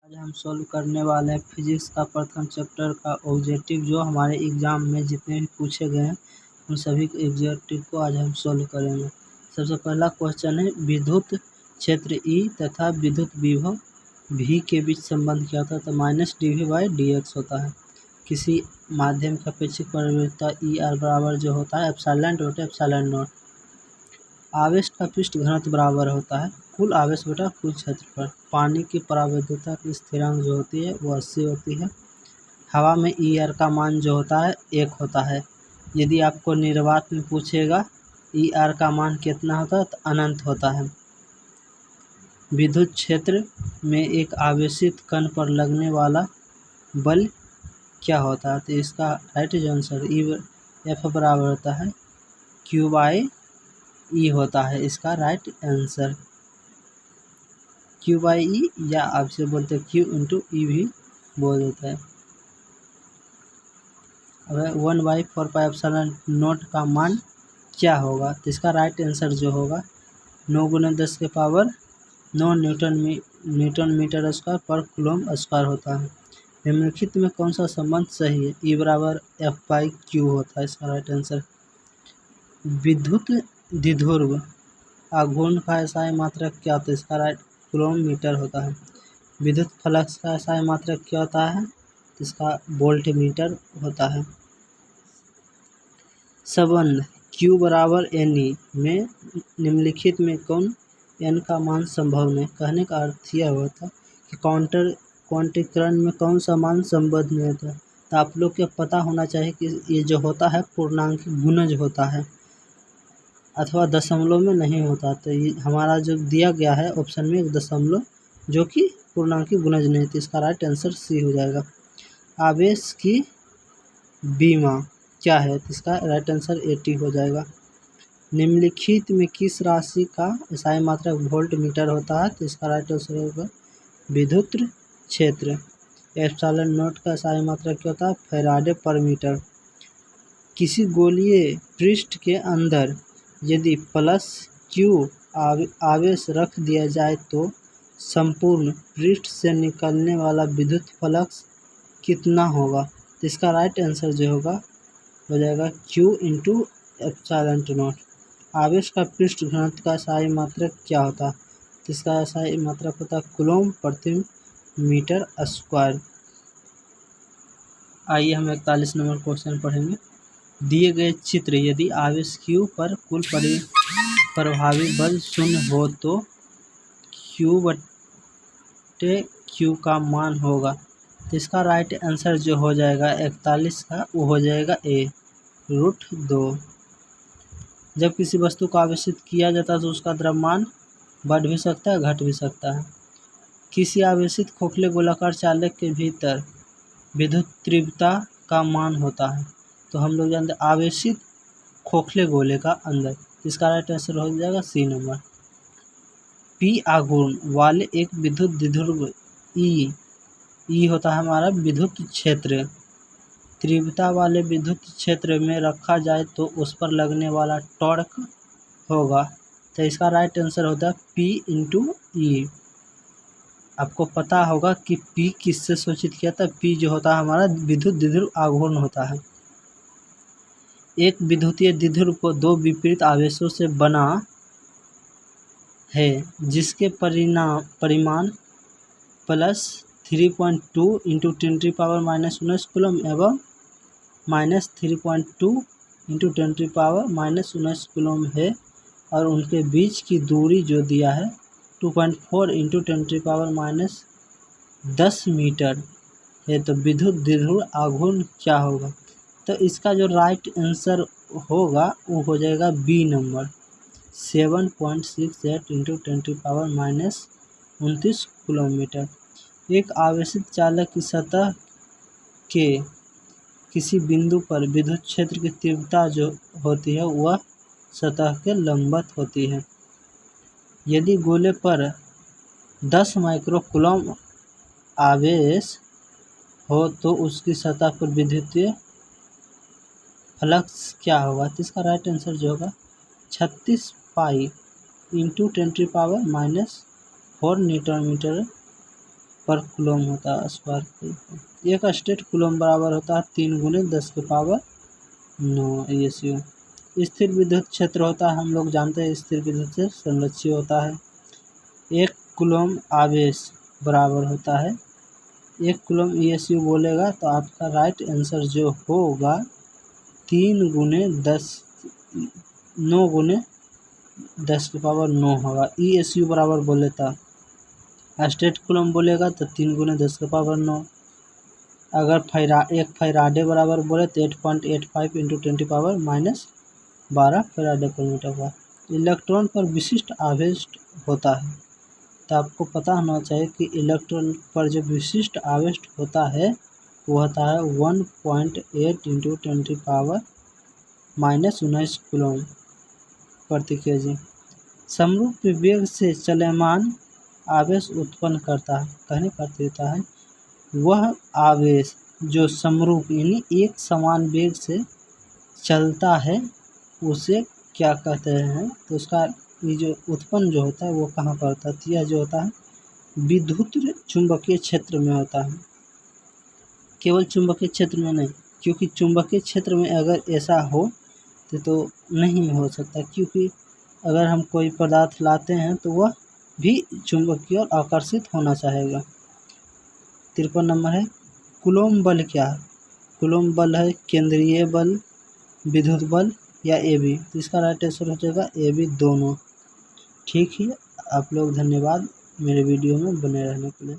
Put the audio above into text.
आज हम सॉल्व करने वाले हैं फिजिक्स का प्रथम चैप्टर का ऑब्जेक्टिव, जो हमारे एग्जाम में जितने भी पूछे गए हैं उन सभी ऑब्जेक्टिव को आज हम सॉल्व करेंगे। सबसे पहला क्वेश्चन है, विद्युत क्षेत्र E तथा विद्युत विभव V के बीच संबंध क्या होता है? तो -dV/dx होता है। किसी माध्यम की अपेक्षित परिवर्तनता ER बराबर जो होता है ε/ε0। आवेश का पृष्ठ घनत्व बराबर होता है कुल आवेश बटा कुल क्षेत्रफल। पानी की परावैद्युता की स्थिरांक जो होती है वो 80 होती है। हवा में ER का मान जो होता है 1 होता है। यदि आपको निर्वात में पूछेगा ER का मान कितना होता है तो अनंत होता है। विद्युत क्षेत्र में एक आवेशित कण पर लगने वाला बल क्या होता है? तो इसका राइट आंसर F बराबर होता है Q/E होता है। इसका राइट आंसर Q/E, या आपसे बोलते हैं Q/E भी बोल देता है। अब 1/4πε0 का मान क्या होगा? तो इसका राइट आंसर जो होगा 9 × 10⁻9 न्यूटन मीटर स्क्वायर पर कूलम स्क्वायर होता है। निम्नलिखित में कौन सा संबंध सही है? E बराबर F/Q होता है। इसका राइट आंसर विद्युत द्विध्रुव आघूर्ण का एसआई मात्रक क्या होता है? इसका राइट कूलम मीटर होता है। विद्युत फ्लक्स का एसआई मात्रक क्या होता है? इसका वोल्ट मीटर होता है। संबंध Q बराबर NE में निम्नलिखित में कौन N का मान संभव नहीं? कहने का अर्थ यह हुआ था कि क्वांटीकरण में कौन सा मान संबद्ध नहीं होता। तो आप लोग को पता होना चाहिए कि ये जो होता है पूर्णांक गुणज होता है अथवा दशमलव में नहीं होता। तो ये हमारा जो दिया गया है ऑप्शन में एक दशमलव जो कि पूर्णांकी गुणज नहीं थी। इसका राइट आंसर C हो जाएगा। आवेश की बीमा क्या है? तो इसका राइट आंसर 80 हो जाएगा। निम्नलिखित में किस राशि का एसआई मात्रक वोल्ट मीटर होता है? तो इसका राइट आंसर होगा विद्युत क्षेत्र। ε0 का एसआई मात्रक क्या होता है? फैराडे पर मीटर। किसी गोलीय पृष्ठ के अंदर यदि +Q आवेश रख दिया जाए तो संपूर्ण पृष्ठ से निकलने वाला विद्युत फ्लक्स कितना होगा? तो इसका राइट आंसर जो होगा हो जाएगा Q/ε0। आवेश का पृष्ठ घनत्व का एसआई मात्रक क्या होता है? तो इसका एसआई मात्रक होता है कूलम प्रति मीटर स्क्वायर। आइए हम 41 नंबर क्वेश्चन पढ़ेंगे। दिए गए चित्र यदि आवेश Q पर कुल प्रभावी बल 0 हो तो Q/Q का मान होगा। तो इसका राइट आंसर जो हो जाएगा 41 का वो हो जाएगा A √2। जब किसी वस्तु को आवेशित किया जाता है तो उसका द्रव्यमान बढ़ भी सकता है घट भी सकता है। किसी आवेशित खोखले गोलाकार चालक के भीतर विद्युत तीव्रता का मान होता है। तो हम लोग जानते हैं आवेशित खोखले गोले का अंदर। इसका राइट आंसर हो जाएगा C नंबर। P आघूर्ण वाले एक विद्युत द्विध्रुव E होता है हमारा विद्युत क्षेत्र। तीव्रता वाले विद्युत क्षेत्र में रखा जाए तो उस पर लगने वाला टॉर्क होगा। तो इसका राइट आंसर होता है P/E। आपको पता होगा कि P किससे सूचित किया था? P जो होता है हमारा विद्युत द्विध्रुव आघूर्ण होता है। एक विद्युतीय द्विध्रुव को दो विपरीत आवेशों से बना है जिसके परिमाण +3.2 × 10⁻⁻19 कूलम एवं -3.2 × 10⁻⁻19 कूलम है और उनके बीच की दूरी जो दिया है 2.4 × 10⁻10 मीटर है। तो विद्युत द्विध्रुव आघूर्ण क्या होगा? तो इसका जो राइट आंसर होगा वो हो जाएगा B नंबर 7.68 × 10⁻⁻29 किलोमीटर। एक आवेशित चालक की सतह के किसी बिंदु पर विद्युत क्षेत्र की तीव्रता जो होती है वह सतह के लंबवत होती है। यदि गोले पर 10 माइक्रो कूलम आवेश हो तो उसकी सतह पर विद्युतीय फ्लक्स क्या होगा? तो इसका राइट आंसर जो होगा 36 पाई × 10⁻⁻4 न्यूटन मीटर पर कूलम होता है स्पार्क। एक स्टेट कूलम बराबर होता है 3 × 10⁻⁹ ESU। स्थिर विद्युत क्षेत्र होता है, हम लोग जानते हैं स्थिर विद्युत क्षेत्र संरक्षीय होता है। 1 कूलम आवेश बराबर होता है 1 कूलम ESU बोलेगा तो आपका राइट आंसर जो होगा 3 × 9 होगा। ESU बराबर बोले तो स्टेट कूलम बोलेगा तो 3 × 10⁻⁹। अगर एक फैराडे बराबर बोले तो 8.85 × 10⁻⁻12 फैराडे पर मीटर। इलेक्ट्रॉन पर विशिष्ट आवेश होता है, तो आपको पता होना चाहिए कि इलेक्ट्रॉन पर जो विशिष्ट आवेश होता है वो होता है 1.8 × 10⁻⁻19 कूलम प्रति केजी। समरूप वेग से चलमान आवेश उत्पन्न करता है, कहने का अर्थ होता है वह आवेश जो समरूप यानी एक समान वेग से चलता है उसे क्या कहते हैं। तो उसका ये जो उत्पन्न जो होता है वो कहाँ पर होता है, तो यह जो होता है विद्युत चुंबकीय क्षेत्र में होता है, केवल चुंबकीय क्षेत्र में नहीं, क्योंकि चुंबकीय क्षेत्र में अगर ऐसा हो तो नहीं हो सकता, क्योंकि अगर हम कोई पदार्थ लाते हैं तो वह भी चुंबकीय और आकर्षित होना चाहेगा। 53 नंबर है कूलम बल क्या है। कूलम बल है केंद्रीय बल, विद्युत बल या AB। तो इसका राइट आंसर हो जाएगा AB दोनों। ठीक है, आप लोग धन्यवाद मेरे वीडियो में बने रहने के लिए।